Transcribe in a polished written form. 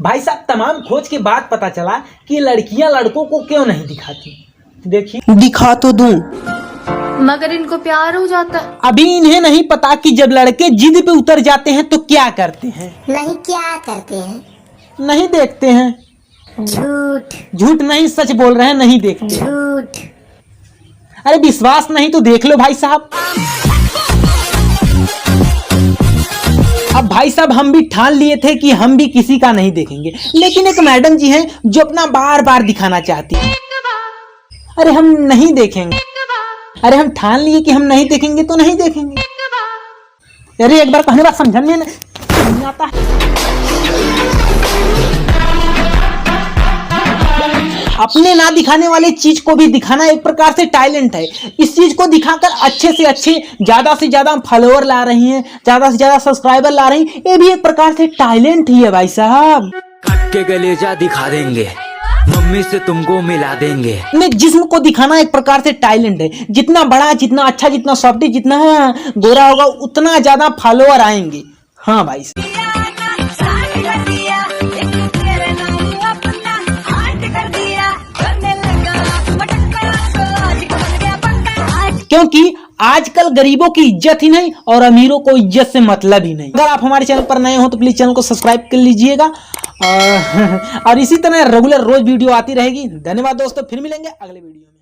भाई साहब तमाम खोज के बाद पता चला कि लड़कियां लड़कों को क्यों नहीं दिखाती। देखिए दिखा तो दूं मगर इनको प्यार हो जाता है। अभी इन्हें नहीं पता कि जब लड़के जिद पे उतर जाते हैं तो क्या करते हैं। नहीं क्या करते हैं? नहीं देखते हैं। झूठ नहीं सच बोल रहे हैं, नहीं देखते। झूठ। अरे विश्वास नहीं तो देख लो भाई साहब। अब भाई साहब हम भी ठान लिए थे कि हम भी किसी का नहीं देखेंगे, लेकिन एक मैडम जी हैं जो अपना बार बार दिखाना चाहती है। अरे हम नहीं देखेंगे। अरे हम ठान लिए कि हम नहीं देखेंगे तो नहीं देखेंगे। अरे एक बार कहने बात समझने नहीं आता है। अपने ना दिखाने वाले चीज को भी दिखाना एक प्रकार से टैलेंट है। इस चीज को दिखाकर अच्छे से अच्छे ज्यादा से ज्यादा फॉलोअर ला रही हैं, ज्यादा से ज्यादा सब्सक्राइबर ला रही हैं, ये भी एक प्रकार से टैलेंट ही है भाई साहब। कट के गलेजा दिखा देंगे, मम्मी से तुमको मिला देंगे। अपने जिस्म को दिखाना एक प्रकार से टैलेंट है। जितना बड़ा, जितना अच्छा, जितना सॉफ्टी, जितना गोरा होगा उतना ज्यादा फॉलोअर आएंगे। हाँ भाई क्योंकि आजकल गरीबों की इज्जत ही नहीं और अमीरों को इज्जत से मतलब ही नहीं। अगर आप हमारे चैनल पर नए हो तो प्लीज चैनल को सब्सक्राइब कर लीजिएगा और इसी तरह रेगुलर रोज वीडियो आती रहेगी। धन्यवाद दोस्तों, फिर मिलेंगे अगले वीडियो में।